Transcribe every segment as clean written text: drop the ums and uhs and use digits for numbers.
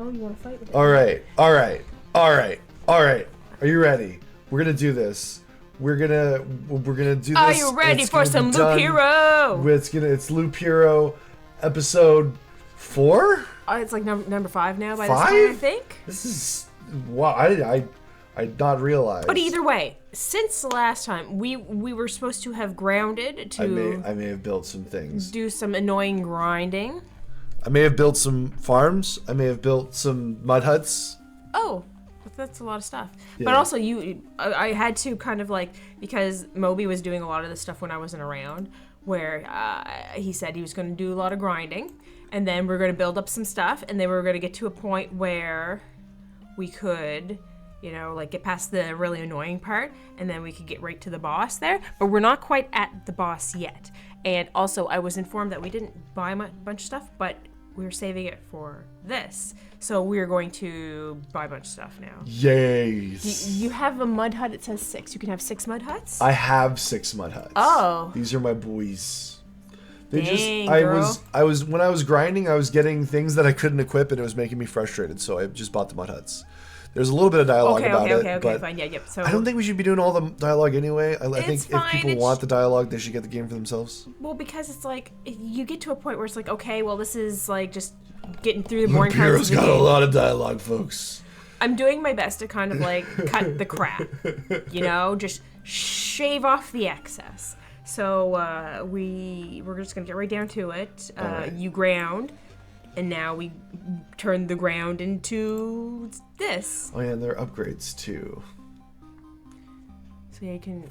Oh, you want to fight with it? All right. Are you ready? We're gonna do this. We're gonna do this. Are you ready for some Loop Hero? It's Loop Hero, episode 4. It's like number 5 now by 5? this time, I think. This is wow. I not realized. But either way, since the last time we were supposed to have grounded to. I may have built some things. Do some annoying grinding. I may have built some farms. I may have built some mud huts. Oh, that's a lot of stuff. Yeah. But also, I had to kind of like, because Moby was doing a lot of this stuff when I wasn't around, where he said he was going to do a lot of grinding, and then we're going to build up some stuff, and then we were going to get to a point where we could, like get past the really annoying part, and then we could get right to the boss there. But we're not quite at the boss yet. And also, I was informed that we didn't buy a bunch of stuff, but we were saving it for this. So we're going to buy a bunch of stuff now. Yes. You have a mud hut. It says 6. You can have 6 mud huts? I have 6 mud huts. Oh. These are my boys. Dang, I was when I was grinding, I was getting things that I couldn't equip, and it was making me frustrated, so I just bought the mud huts. There's a little bit of dialogue about it, but fine, yeah, yep. So I don't think we should be doing all the dialogue anyway. I think fine. if people want the dialogue, they should get the game for themselves. Well, because it's like, you get to a point where it's like, okay, well, this is like just getting through the boring Loop parts Hero's of the got game. a lot of dialogue, folks. I'm doing my best to kind of like cut the crap, just shave off the excess. So we're just gonna get right down to it. Right. You ground, and now we turn the ground into this. Oh yeah, and there are upgrades too. So yeah, you can.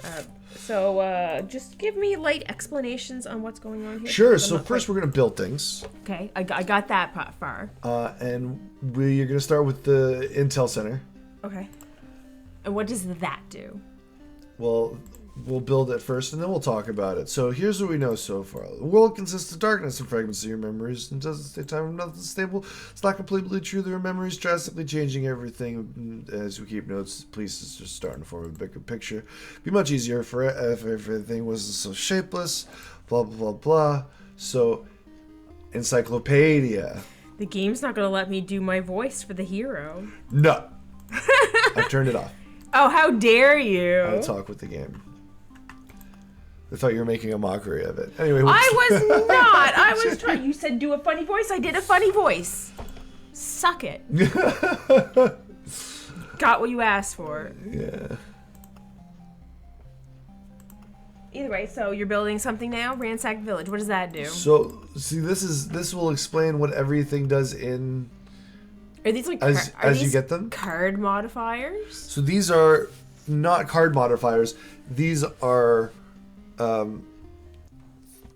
Just give me light explanations on what's going on here. Sure. So first, we're gonna build things. Okay, I got that part far. And we're gonna start with the Intel Center. Okay. And what does that do? Well, we'll build it first, and then we'll talk about it. So here's what we know so far. The world consists of darkness and fragments of your memories, and doesn't stay time of nothing stable. It's not completely true. There are memories drastically changing everything. As we keep notes, please is just starting to form a bigger picture. It'd be much easier if everything wasn't so shapeless. Blah, blah, blah, blah. So, encyclopedia. The game's not going to let me do my voice for the hero. No. I've turned it off. Oh, how dare you. I talk with the game. I thought you were making a mockery of it. Anyway, I was not. I was trying. You said do a funny voice. I did a funny voice. Suck it. Got what you asked for. Yeah. Either way, so you're building something now. Ransack Village. What does that do? So, see, this will explain what everything does in. Are these like as you get them? Card modifiers? So these are not card modifiers. These are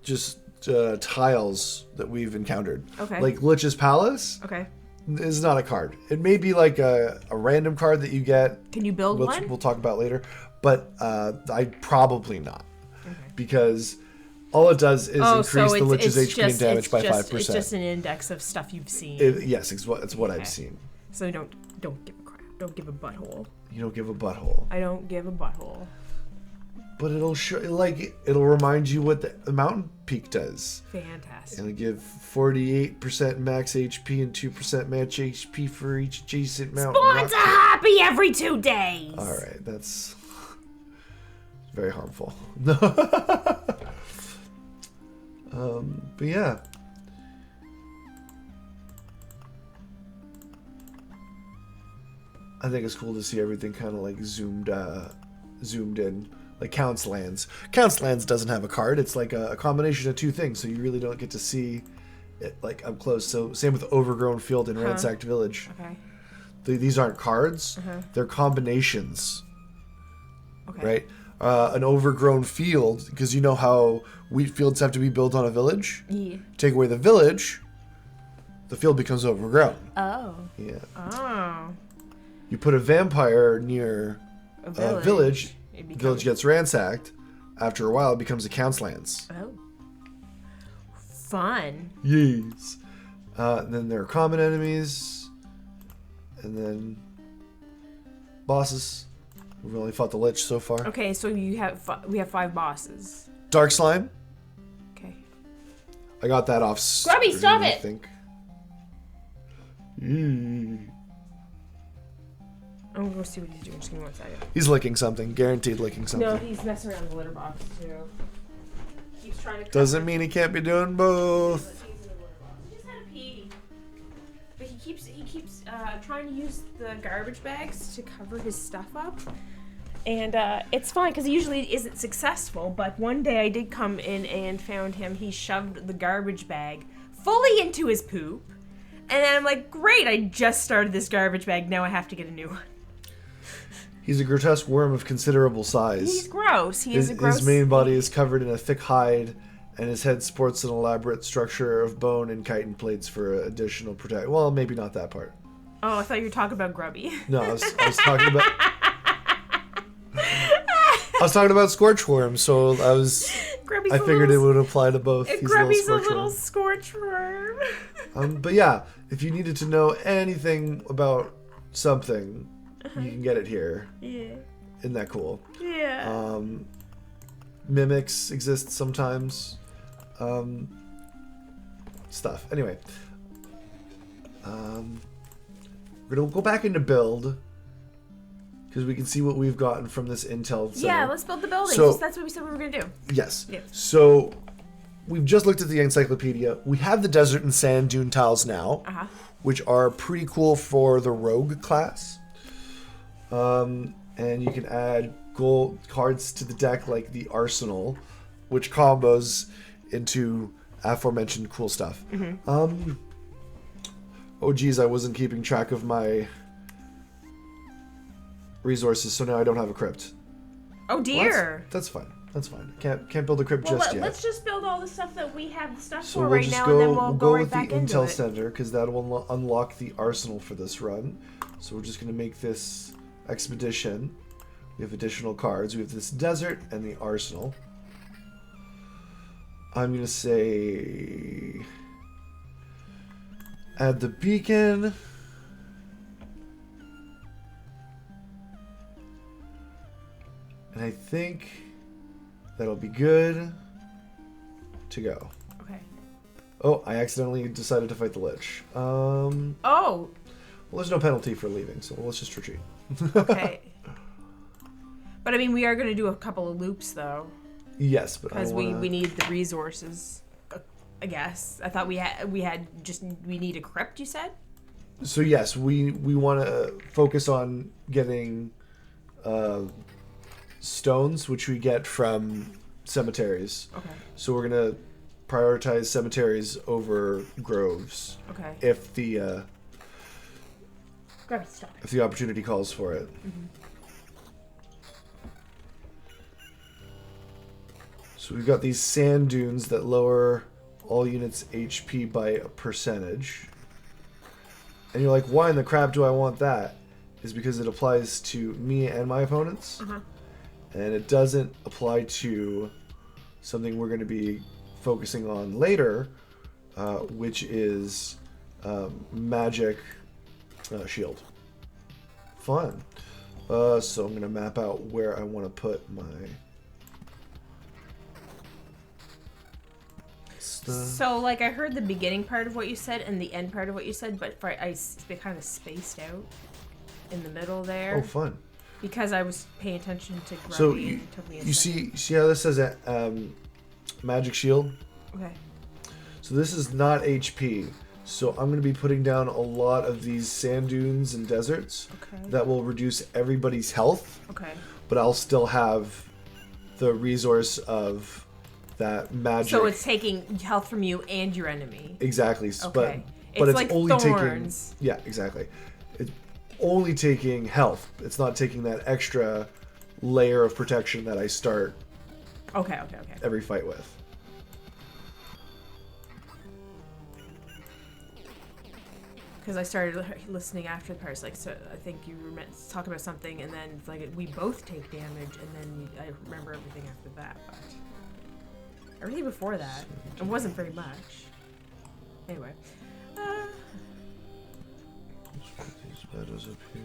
just tiles that we've encountered. Okay. Like Lich's Palace. Okay. Is not a card. It may be like a random card that you get. Can you build one? We'll talk about later, but I probably not, okay. Because all it does is increase the Lich's HP and damage by 5%. It's just an index of stuff you've seen. Yes, it's what okay. I've seen. So don't give a crap. Don't give a butthole. You don't give a butthole. I don't give a butthole. But it'll show, it'll remind you what the mountain peak does. Fantastic. And it'll give 48% max HP and 2% match HP for each adjacent mountain. Spawns are happy every 2 days. All right, that's very harmful. But yeah. I think it's cool to see everything kind of like zoomed in, like Count's Lands. Count's Lands doesn't have a card. It's like a combination of 2 things, so you really don't get to see it like up close. So same with Overgrown Field and Ransacked Village. Okay. These aren't cards. They're combinations. Okay. Right? An overgrown field, because you know how wheat fields have to be built on a village? Yeah. Take away the village, the field becomes overgrown. Oh. Yeah. Oh. You put a vampire near a village, village gets ransacked. After a while, it becomes a Count's Lands. Oh. Fun. Yes. Then there are common enemies. And then bosses. We've only fought the Lich so far. Okay, so we have 5 bosses. Dark Slime. Okay. I got that off Grubby, stop I it! think. I'm gonna go see what he's doing. Just give me 1 second. He's licking something. Guaranteed licking something. No, he's messing around the litter box too. Keeps trying to. Doesn't mean he can't be doing both. He just had a pee. But he keeps trying to use the garbage bags to cover his stuff up. And it's fine because he usually isn't successful. But one day I did come in and found him. He shoved the garbage bag fully into his poop. And then I'm like, great, I just started this garbage bag. Now I have to get a new one. He's a grotesque worm of considerable size. He's gross. His main body is covered in a thick hide, and his head sports an elaborate structure of bone and chitin plates for additional protection. Well, maybe not that part. Oh, I thought you were talking about Grubby. No, I was talking about... I was talking about scorch worms, so I figured it would apply to both. Grubby's a little scorch worm. But yeah, if you needed to know anything about something, you can get it here. Yeah. Isn't that cool? Yeah. Mimics exist sometimes. Stuff. Anyway. We're going to go back into build. Because we can see what we've gotten from this intel center. Yeah, let's build the building. So, that's what we said we were going to do. Yes. Yeah. So, we've just looked at the encyclopedia. We have the desert and sand dune tiles now, which are pretty cool for the rogue class. And you can add gold cards to the deck like the arsenal, which combos into aforementioned cool stuff. Oh geez, I wasn't keeping track of my resources, so now I don't have a crypt. Oh dear. Well, that's fine. That's fine. Can't build a crypt just yet. Let's just build all the stuff that we have the stuff So for we'll right just now, go, and then we'll go right with back the into intel it. center because that will unlock the arsenal for this run. So we're just gonna make this expedition. We have additional cards. We have this desert and the arsenal. I'm gonna say add the beacon. And I think that'll be good to go. Okay. Oh, I accidentally decided to fight the Lich. Oh. Well, there's no penalty for leaving, so let's just retreat. Okay. But I mean, we are going to do a couple of loops, though. Yes, but because we need the resources. I guess I thought we need a crypt. You said. So yes, we want to focus on getting stones, which we get from cemeteries. Okay. So we're gonna prioritize cemeteries over groves. Okay. If the stop. If the opportunity calls for it. So we've got these sand dunes that lower all units HP by a percentage. And you're like, why in the crap do I want that? Is because it applies to me and my opponents. And it doesn't apply to something we're going to be focusing on later, which is magic shield. Fun. So I'm going to map out where I want to put my stuff. So, like, I heard the beginning part of what you said and the end part of what you said, but I kind of spaced out in the middle there. Oh, fun. Because I was paying attention to Grubby. So you see how this says magic shield? Okay. So this is not HP. So I'm going to be putting down a lot of these sand dunes and deserts that will reduce everybody's health. Okay. But I'll still have the resource of that magic. So it's taking health from you and your enemy. Exactly. Okay. But it's like only thorns. taking. Yeah, exactly. It's only taking health. It's not taking that extra layer of protection that I start. Okay. Every fight with. Because I started listening after the parts, like, so I think you were meant to talk about something, and then it's like we both take damage, and then I remember everything after that, but everything before that, it wasn't very much. Anyway. These up here.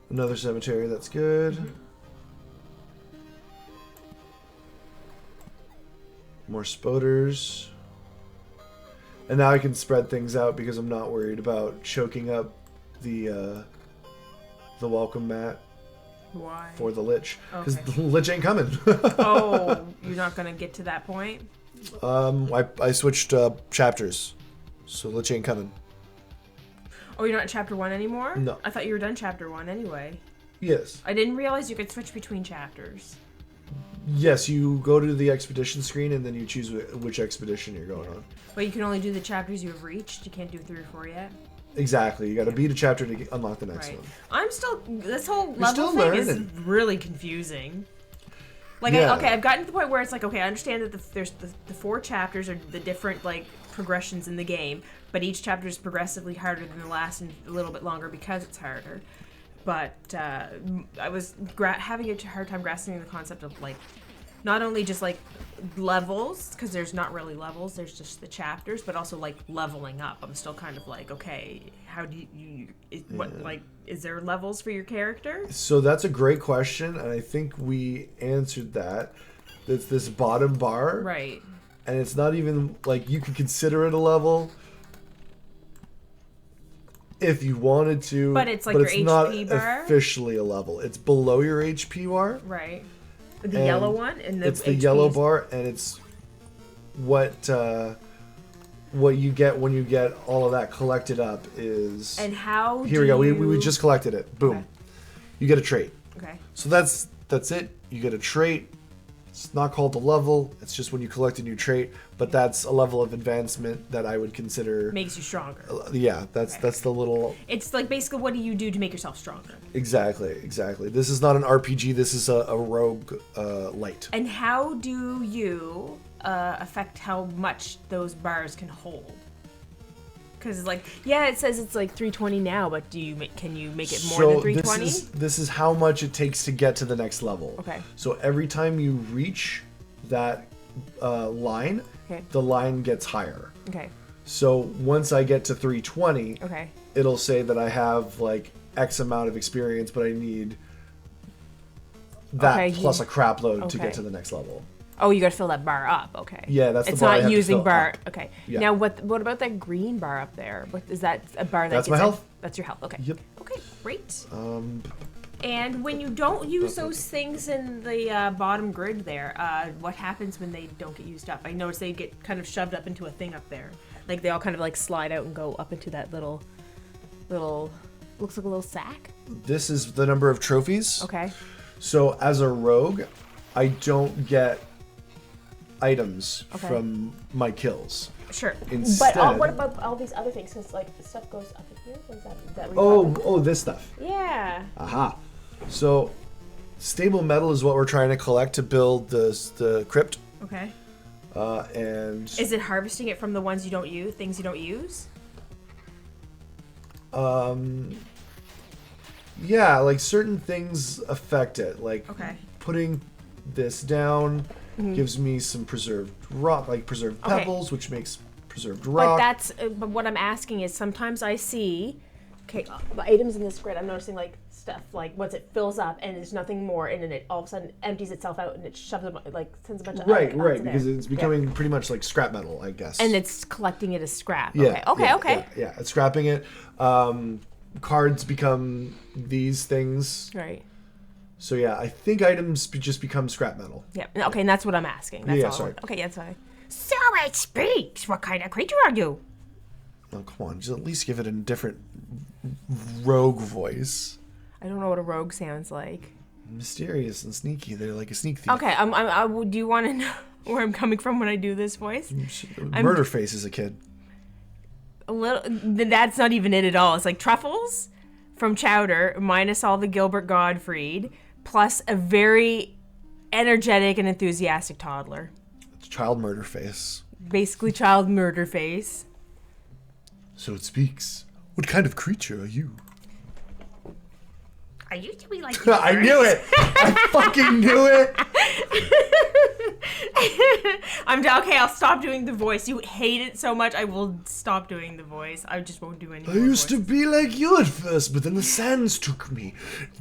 Another cemetery, that's good. More spoders. And now I can spread things out because I'm not worried about choking up the welcome mat Why? for the Lich. Because Okay. the Lich ain't coming. Oh, you're not gonna get to that point? I switched chapters. So Lich ain't coming. Oh, you're not in chapter 1 anymore? No. I thought you were done chapter 1 anyway. Yes. I didn't realize you could switch between chapters. Yes, you go to the expedition screen and then you choose which expedition you're going on. But you can only do the chapters you have reached. You can't do 3 or 4 yet. Exactly. You got to beat a chapter to unlock the next Right. one. I'm still. This whole You're level still thing is learning. really confusing. Like, Yeah. I've gotten to the point where it's like, okay, I understand that there's the 4 chapters are the different, like, progressions in the game, but each chapter is progressively harder than the last and a little bit longer because it's harder. But I was having a hard time grasping the concept of, like, not only just, like, levels, because there's not really levels, there's just the chapters, but also, like, leveling up. I'm still kind of like, okay, how do is there levels for your character? So that's a great question, and I think we answered that. It's this bottom bar. Right. And it's not even, like, you could consider it a level if you wanted to. But it's like your it's not HP bar? officially a level. It's below your HP bar. Right. The And yellow one? And it's the yellow bar, and it's what you get when you get all of that collected up is... And how Here we go. We just collected it. Boom. Okay. You get a trait. Okay. So that's it. You get a trait. It's not called a level. It's just when you collect a new trait, but that's a level of advancement that I would consider. Makes you stronger. Yeah, that's the little. It's like basically what do you do to make yourself stronger? Exactly. This is not an RPG. This is a rogue light. And how do you affect how much those bars can hold? Because like, yeah, it says it's like 320 now, but can you make it more than 320? This is how much it takes to get to the next level. Okay. So every time you reach that line, Okay. the line gets higher. Okay. So once I get to 320, Okay. it'll say that I have like X amount of experience, but I need that plus a crap load to Okay. get to the next level. Oh, you got to fill that bar up. Okay. Yeah, that's the it's bar I not have to using fill bar. up. Okay. Yeah. Now, what about that green bar up there? What is that? A bar that That's gets my in- health. That's your health. Okay. Yep. Okay. Great. And when you don't use those things in the bottom grid there, what happens when they don't get used up? I noticed they get kind of shoved up into a thing up there. Like they all kind of like slide out and go up into that little, looks like a little sack. This is the number of trophies. Okay. So as a rogue, I don't get items Okay. from my kills. Sure. Instead- But what about all these other things? Because like the stuff goes up in here. What is that? Is that where you got Oh, this stuff. them? Yeah. Aha. So stable metal is what we're trying to collect to build the crypt. Okay. And Is it harvesting it from the ones you don't use, things you don't use? yeah, like certain things affect it. Like Okay. putting this down gives me some preserved rock, like preserved Okay. pebbles, which makes preserved But rock. but what I'm asking is sometimes I see, the items in this grid. I'm noticing like stuff like once it fills up and there's nothing more, and then it all of a sudden empties itself out and it shoves them like sends a bunch of Right, onto right, because there. it's becoming pretty much like scrap metal, I guess. And it's collecting it as scrap. yeah, Okay. yeah, it's scrapping it. Cards become these things. Right. So yeah, I think items just become scrap metal. Yeah. Okay, and that's what I'm asking. That's Yeah, all. sorry. Okay, that's fine. So it speaks. What kind of creature are you? Oh, come on, just at least give it a different rogue voice. I don't know what a rogue sounds like. Mysterious and sneaky. They're like a sneak thief. Okay, do you want to know where I'm coming from when I do this voice? Murder face as a kid. A little. That's not even it at all. It's like Truffles from Chowder minus all the Gilbert Gottfried plus a very energetic and enthusiastic toddler. It's child murder face. Basically, child murder face. So it speaks. What kind of creature are you? I used to be like. I knew it. I fucking knew it. Okay. I'll stop doing the voice. You hate it so much. I will stop doing the voice. I just won't do any I more used to voices. be like you at first, but then the sands took me.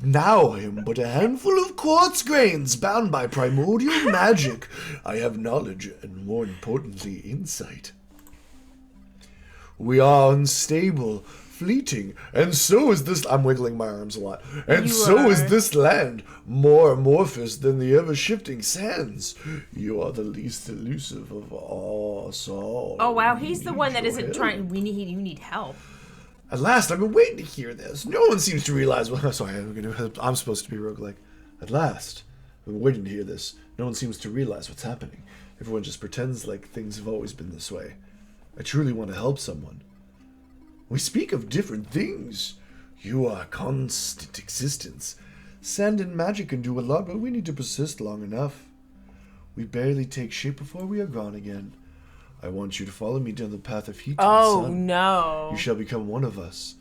Now I am but a handful of quartz grains bound by primordial magic. I have knowledge and, more importantly, insight. We are unstable, fleeting, and so is this. I'm wiggling my arms a lot. And You so is are. this land, more amorphous than the ever-shifting sands. You are the least elusive of us all. Oh wow, We he's the need one that your isn't help. trying. You need help. At last, I've been waiting to hear this. No one seems to realize. Well, sorry, I'm supposed to be roguelike. At last, I've been waiting to hear this. No one seems to realize what's happening. Everyone just pretends like things have always been this way. I truly want to help someone. We speak of different things. You are constant existence. Sand and magic can do a lot, but we need to persist long enough. We barely take shape before we are gone again. I want you to follow me down the path of heat to the Oh sun. no. You shall become one of us.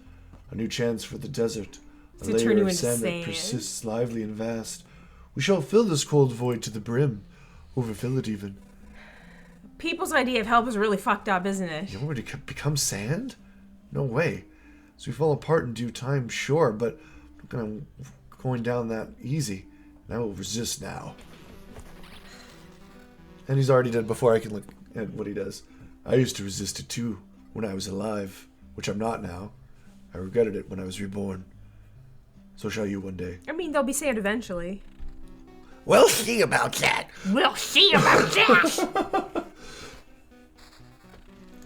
A new chance for the desert. A To layer turn you of into sand sand. that persists lively and vast. We shall fill this cold void to the brim. Overfill it even. People's idea of help is really fucked up, isn't it? You want me to become sand? No way. As we fall apart in due time, sure, but I'm not going down that easy. And I will resist now. And he's already dead before I can look at what he does. I used to resist it too, when I was alive, which I'm not now. I regretted it when I was reborn. So shall you one day. I mean, they'll be sand eventually. We'll see about that. We'll see about that.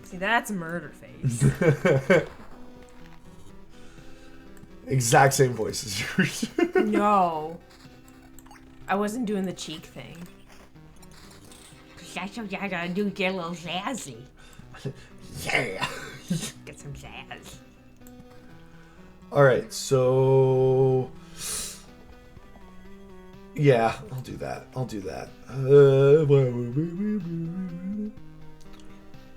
See, that's murder face. Exact same voice as yours. No. I wasn't doing the cheek thing. That's what I gotta do, get a little zazzy. Yeah. Get some zazz. Alright, so... Yeah, I'll do that.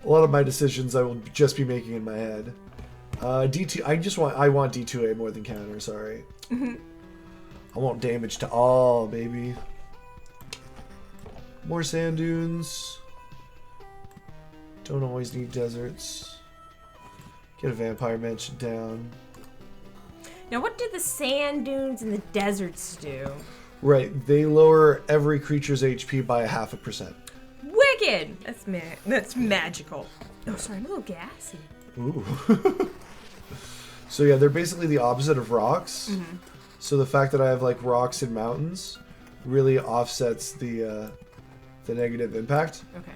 A lot of my decisions I will just be making in my head. D2, I want D2A more than counter, sorry. I want damage to all, baby. More sand dunes. Don't always need deserts. Get a vampire mansion down. Now, what do the sand dunes and the deserts do? Right, they lower every creature's HP by 0.5%. Wicked! That's magical. Oh, sorry, I'm a little gassy. Ooh. So yeah, they're basically the opposite of rocks. Mm-hmm. So the fact that I have like rocks and mountains really offsets the negative impact. Okay.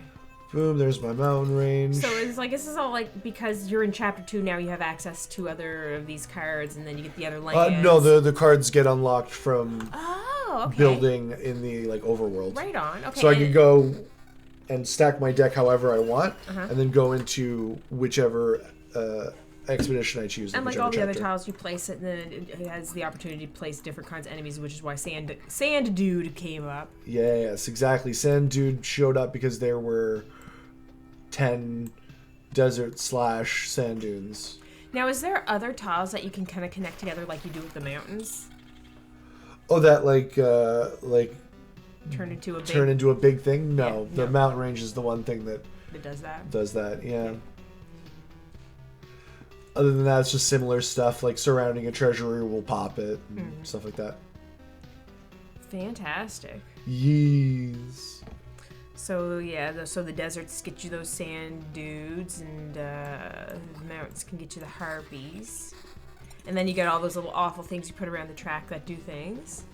Boom, there's my mountain range. So it's like, this is all like, because you're in chapter 2 now, you have access to other of these cards, and then you get the other lands. No, the cards get unlocked from Oh, okay. building in the like overworld. Right on. Okay. So I can go and stack my deck however I want, Uh-huh. and then go into whichever expedition I choose. in And like whichever all the other chapter. tiles, you place it, and then it has the opportunity to place different kinds of enemies, which is why Sand Dude came up. Yes, exactly. Sand Dude showed up because there were 10 desert / sand dunes. Now, is there other tiles that you can kind of connect together like you do with the mountains? Oh, that like Turn into a big thing? No, Yeah, the no. mountain range is the one thing that does that. does that. Yeah. Other than that, it's just similar stuff like surrounding a treasury will pop it and stuff like that. Fantastic. Yes. So yeah, so the deserts get you those sand dudes, and the mountains can get you the harpies. And then you get all those little awful things you put around the track that do things.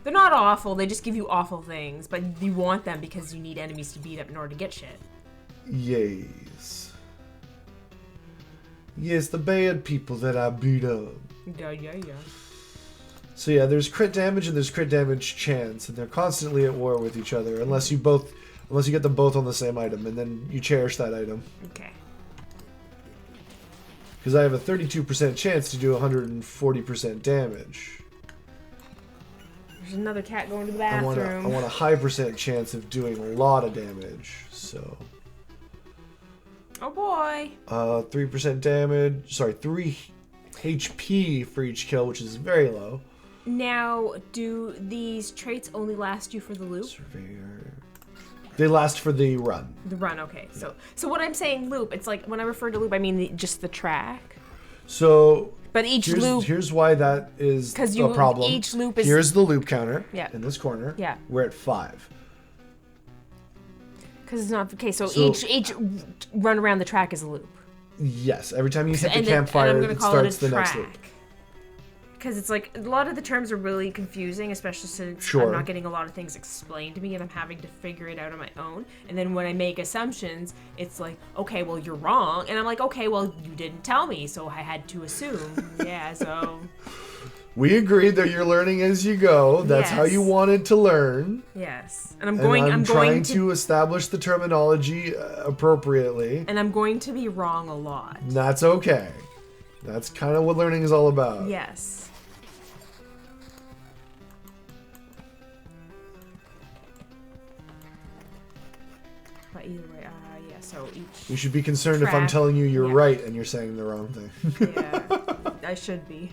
They're not awful, they just give you awful things, but you want them because you need enemies to beat up in order to get shit. Yes. Yes, the bad people that I beat up. Yeah. So yeah, there's crit damage and there's crit damage chance, and they're constantly at war with each other unless you get them both on the same item, and then you cherish that item. Okay. Because I have a 32% chance to do 140% damage. There's another cat going to the I bathroom. want a high percent chance of doing a lot of damage. So Oh boy. 3% damage. Sorry, 3 HP for each kill, which is very low. Now, do these traits only last you for the loop? Surveyor. They last for the run. The run, okay. So when I'm saying loop, it's like when I refer to loop, I mean just the track. So But each loop, here's why that is 'Cause a problem. each loop is- Here's the loop counter. Yeah. In this corner. Yeah. We're at 5. because it's not okay. So So- each run around the track is a loop. Yes, every time you hit the And campfire, I'm gonna it call starts it a the next track. loop. Because it's like, a lot of the terms are really confusing, especially since Sure. I'm not getting a lot of things explained to me and I'm having to figure it out on my own. And then when I make assumptions, it's like, okay, well, you're wrong. And I'm like, okay, well, you didn't tell me, so I had to assume. Yeah, so... We agreed that you're learning as you go. That's how you Yes. wanted to learn. Yes. And I'm I'm going trying to... to establish the terminology appropriately. And I'm going to be wrong a lot. That's okay. That's kind of what learning is all about. Yes. But either way, yeah, so each... You should be concerned if I'm track, telling you you're yeah. right and you're saying the wrong thing. Yeah, I should be.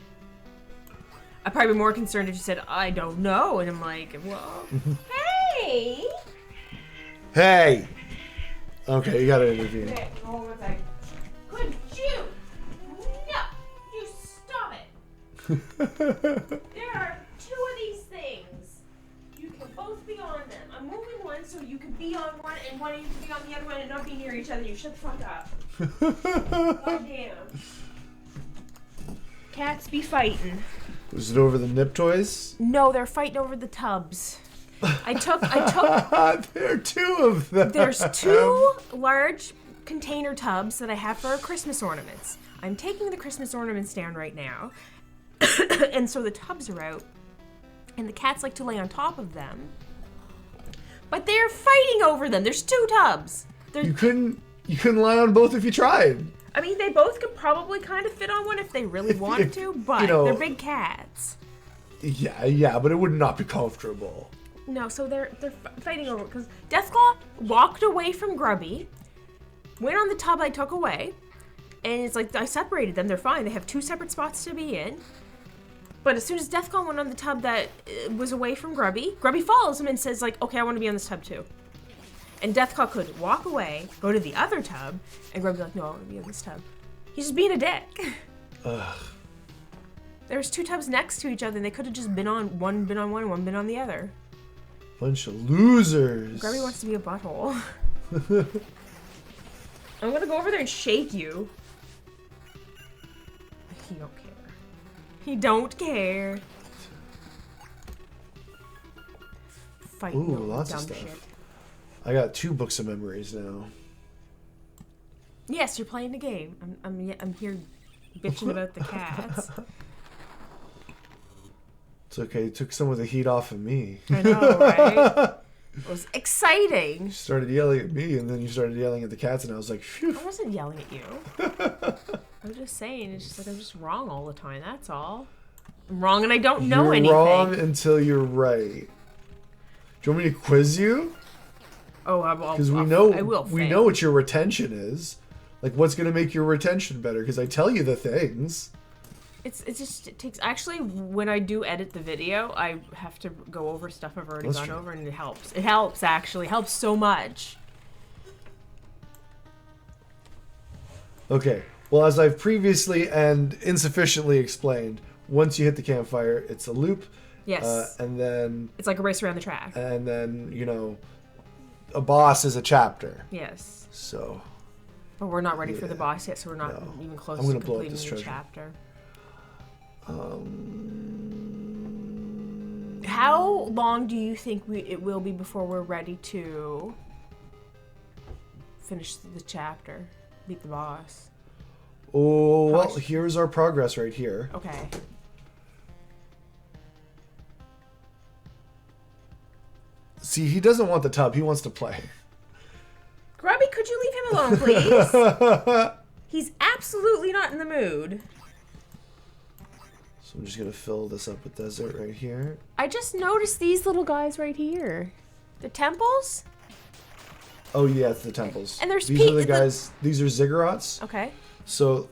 I'd probably be more concerned if you said, I don't know. And I'm like, well, hey! Hey! Okay, you gotta intervene. Okay, hold on a second. Could you? No! You stop it! There are two of these things. You can both be on them. I'm moving one so you can be on one and one of you can be on the other one and not be near each other. You shut the fuck up. God damn. Cats be fighting. Was it over the nip toys? No, they're fighting over the tubs. I took There are two of them. There's two large container tubs that I have for our Christmas ornaments. I'm taking the Christmas ornaments down right now. And so the tubs are out. And the cats like to lay on top of them. But they're fighting over them. There's two tubs. You couldn't lie on both if you tried. I mean, they both could probably kind of fit on one if they really wanted to, but they're big cats. Yeah, but it would not be comfortable. No, so they're fighting over because Deathclaw walked away from Grubby, went on the tub I took away, and it's like I separated them. They're fine. They have two separate spots to be in. But as soon as Deathclaw went on the tub that was away from Grubby, Grubby follows him and says like, "Okay, I want to be on this tub too." And Deathclaw could walk away, go to the other tub, and Grubby like, "No, I want to be in this tub." He's just being a dick. Ugh. There's two tubs next to each other, and they could have just been on one, and one been on the other. Bunch of losers. Grubby wants to be a butthole. I'm gonna go over there and shake you. He don't care. He don't care. Fighting Ooh, over lots of dumb stuff. shit. I got 2 books of memories now. Yes, you're playing the game. I'm here bitching about the cats. It's okay. You took some of the heat off of me. I know, right? It was exciting. You started yelling at me, and then you started yelling at the cats, and I was like, phew. I wasn't yelling at you. I'm just saying, it's just like I'm just wrong all the time, that's all. I'm wrong and I don't know You're anything. wrong until you're right. Do you want me to quiz you? Oh, Because I will we fail. know what your retention is. Like, what's going to make your retention better? Because I tell you the things. It takes, actually, when I do edit the video, I have to go over stuff I've already gone over, and it helps. It helps, actually. It helps so much. Okay. Well, as I've previously and insufficiently explained, once you hit the campfire, it's a loop. Yes. And then... It's like a race around the track. And then, you know, a boss is a chapter. Yes. So... But we're not ready for the boss yet, so we're not even close to completing the chapter. How long do you think it will be before we're ready to finish the chapter, beat the boss? Oh, well, here's our progress right here. Okay. See, he doesn't want the tub. He wants to play. Grubby, could you leave him alone, please? He's absolutely not in the mood. So I'm just going to fill this up with desert right here. I just noticed these little guys right here. The temples? Oh, yeah, it's the temples. And there's these are the guys. These are ziggurats. Okay. So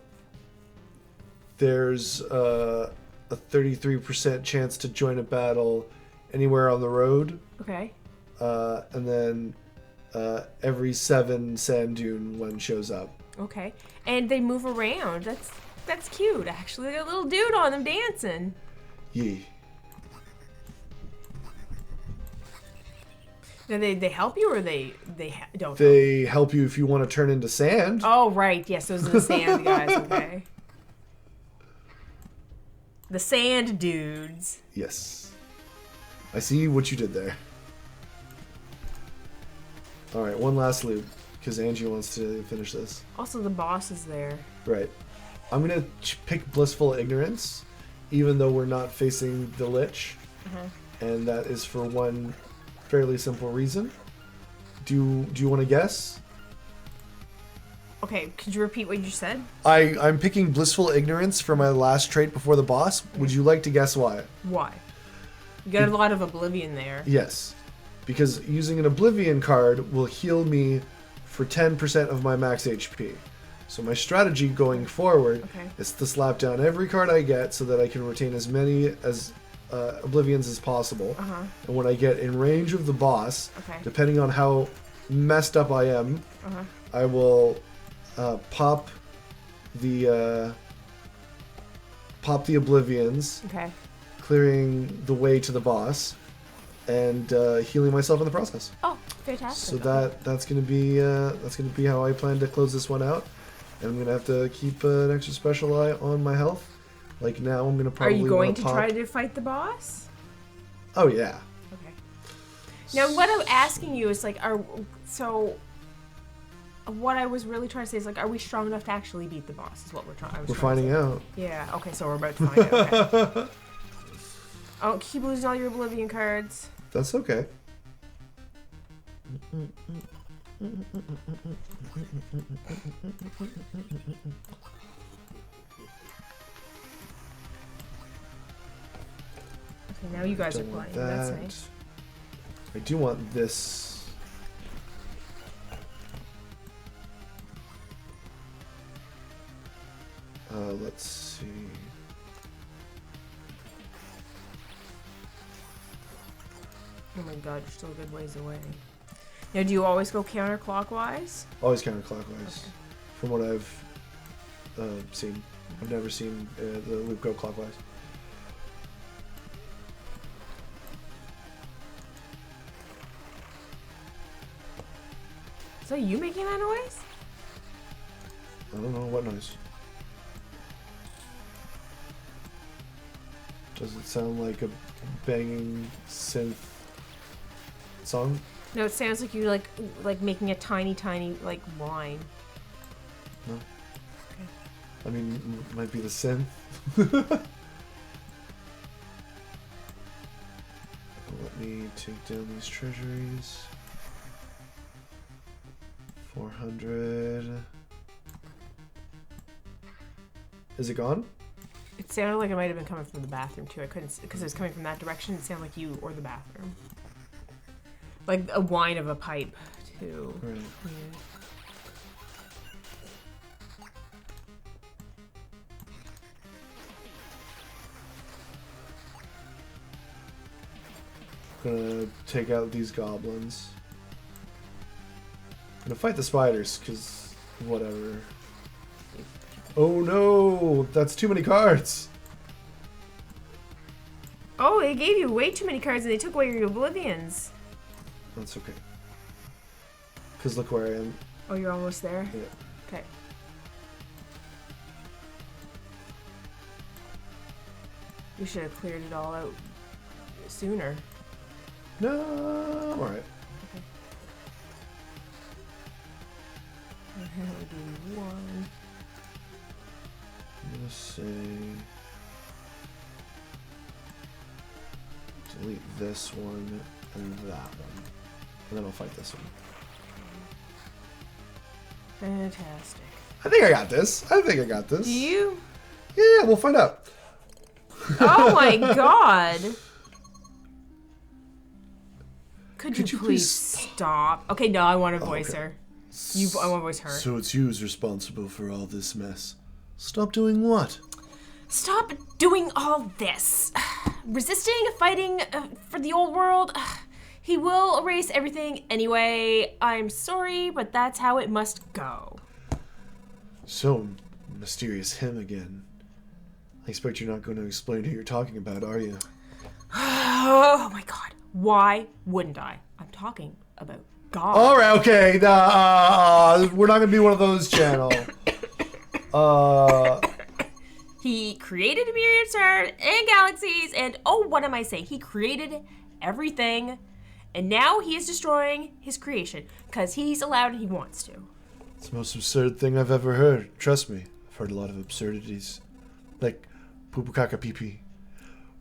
there's a 33% chance to join a battle anywhere on the road. Okay. And then every 7 sand dune one shows up. Okay. And they move around. That's cute, actually. They got a little dude on them dancing. Yee. Now they help you or don't? They help you if you want to turn into sand. Oh right, yes, those are the sand guys. Okay. The sand dudes. Yes. I see what you did there. Alright, one last loop, because Angie wants to finish this. Also, the boss is there. Right. I'm going to pick Blissful Ignorance, even though we're not facing the Lich. And that is for one fairly simple reason. Do you want to guess? Okay, could you repeat what you said? I'm picking Blissful Ignorance for my last trait before the boss. Would you like to guess why? Why? You got a lot of Oblivion there. Yes. Because using an Oblivion card will heal me for 10% of my max HP. So my strategy going forward is to slap down every card I get so that I can retain as many as Oblivions as possible. And when I get in range of the boss, depending on how messed up I am, I will pop the Oblivions, clearing the way to the boss, and healing myself in the process. Oh, fantastic! So that's gonna be how I plan to close this one out, and I'm gonna have to keep an extra special eye on my health. Like now, I'm gonna probably. Are you going to try to fight the boss? Oh yeah. Okay. Now, what I'm asking you is like, what I was really trying to say is like, are we strong enough to actually beat the boss? Is what we're finding out. Yeah. Okay. So we're about to find out. Okay. Oh, keep losing all your Oblivion cards. That's okay. Okay, now you guys are playing. That's nice. I do want this. Let's see. Oh my god, you're still a good ways away. Now, do you always go counterclockwise? Always counterclockwise. Okay. From what I've seen. I've never seen the loop go clockwise. Is that you making that noise? I don't know. What noise? Does it sound like a banging synth song? No, it sounds like you're like making a tiny like whine. No. Okay. I mean, it might be the synth. Let me take down these treasuries. 400. Is it gone? It sounded like it might have been coming from the bathroom too. I couldn't, because it was coming from that direction. It sounded like you or the bathroom. Like a whine of a pipe too. Right. Yeah. Gonna take out these goblins. Gonna fight the spiders, cause whatever. Oh no, that's too many cards. Oh, they gave you way too many cards and they took away your Oblivions. That's okay. Cause look where I am. Oh, you're almost there? Yeah. Okay. You should have cleared it all out sooner. No, I'm alright. Okay. And here we do one. I'm gonna say delete this one and that one, and then I'll fight this one. Fantastic. I think I got this. Do you? Yeah, we'll find out. Oh my god. Could you please stop? Okay, no, I want to voice her. I want to voice her. So it's you who's responsible for all this mess. Stop doing what? Stop doing all this. Resisting, fighting for the old world. He will erase everything anyway. I'm sorry, but that's how it must go. So, mysterious him again. I expect you're not going to explain who you're talking about, are you? Oh my god. Why wouldn't I? I'm talking about God. All right, okay. We're not gonna be one of those channel. He created a myriad stars and galaxies, and oh, what am I saying? He created everything, and now he is destroying his creation because he's allowed and he wants to. It's the most absurd thing I've ever heard. Trust me, I've heard a lot of absurdities, like poo poo caca pee pee.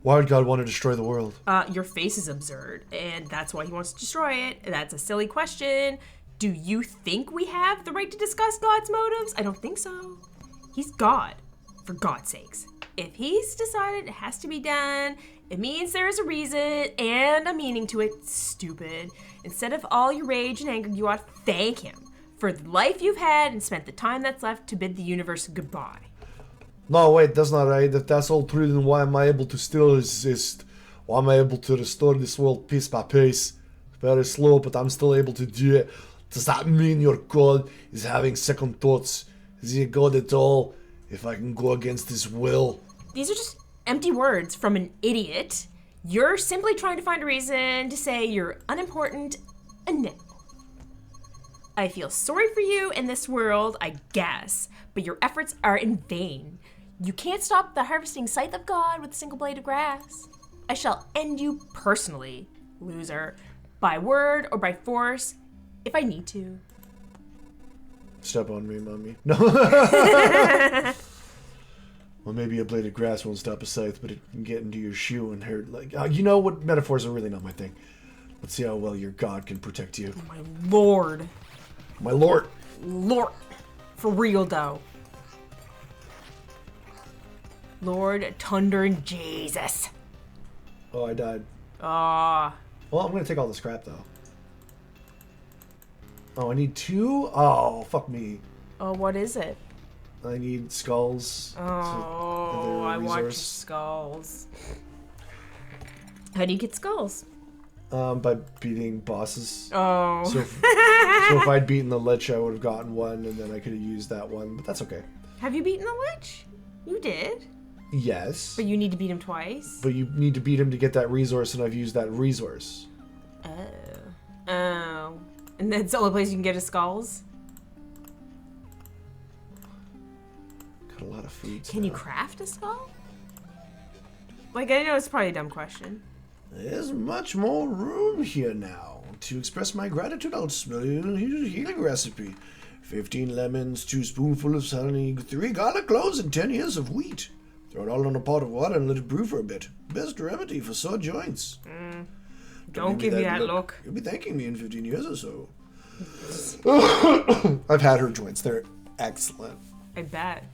Why would God want to destroy the world? Your face is absurd, and that's why he wants to destroy it. That's a silly question. Do you think we have the right to discuss God's motives? I don't think so. He's God, for God's sakes. If he's decided it has to be done, it means there is a reason and a meaning to it, stupid. Instead of all your rage and anger, you ought to thank him for the life you've had and spent the time that's left to bid the universe goodbye. No, wait, that's not right. If that's all true, then why am I able to still exist? Why am I able to restore this world piece by piece? Very slow, but I'm still able to do it. Does that mean your God is having second thoughts? Is he a God at all? If I can go against his will. These are just empty words from an idiot. You're simply trying to find a reason to say you're unimportant and no. I feel sorry for you in this world, I guess, but your efforts are in vain. You can't stop the harvesting scythe of God with a single blade of grass. I shall end you personally, loser, by word or by force, if I need to. Step on me, mommy. No. Well, maybe a blade of grass won't stop a scythe, but it can get into your shoe and hurt. Like, you know what? Metaphors are really not my thing. Let's see how well your God can protect you. My lord. My lord. Lord. For real, though. Lord Thunder and Jesus. Oh, I died. Ah. Well, I'm gonna take all this crap though. Oh, I need 2? Oh, fuck me. Oh, what is it? I need skulls. Oh, I want your skulls. How do you get skulls? By beating bosses. Oh. So if I'd beaten the Lich, I would have gotten one, and then I could have used that one, but that's okay. Have you beaten the Lich? You did. Yes. But you need to beat him twice? But you need to beat him to get that resource, and I've used that resource. Oh. And that's the only place you can get his skulls? Got a lot of food. Can you craft a skull? Like, I know it's probably a dumb question. There's much more room here now. To express my gratitude, I'll spell you a healing recipe. 15 lemons, 2 spoonfuls of honey, 3 garlic cloves, and 10 ears of wheat. Throw it all in a pot of water and let it brew for a bit. Best remedy for sore joints. Don't give me that look. You'll be thanking me in 15 years or so. I've had her joints. They're excellent. I bet.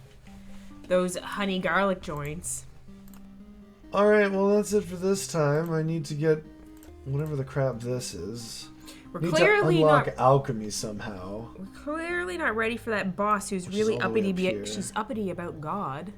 Those honey garlic joints. Alright, well that's it for this time. I need to get whatever the crap this is. We're Need clearly to unlock not. alchemy somehow. We're clearly not ready for that boss who's really all the way uppity. up here. She's uppity about God.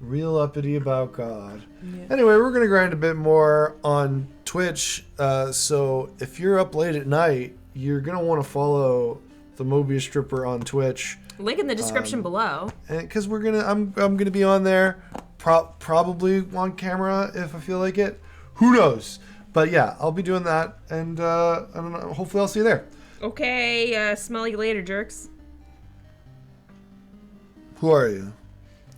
Real uppity about God. Yeah. Anyway, we're gonna grind a bit more on Twitch. So if you're up late at night, you're gonna want to follow the Mobiustripper on Twitch. Link in the description below. Because I'm gonna be on there, probably on camera if I feel like it. Who knows? But yeah, I'll be doing that, and I don't know. Hopefully, I'll see you there. Okay, smell you later, jerks. Who are you?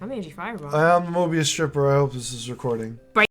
I'm Angie Fireball. I am the Mobiustripper. I hope this is recording. Bye.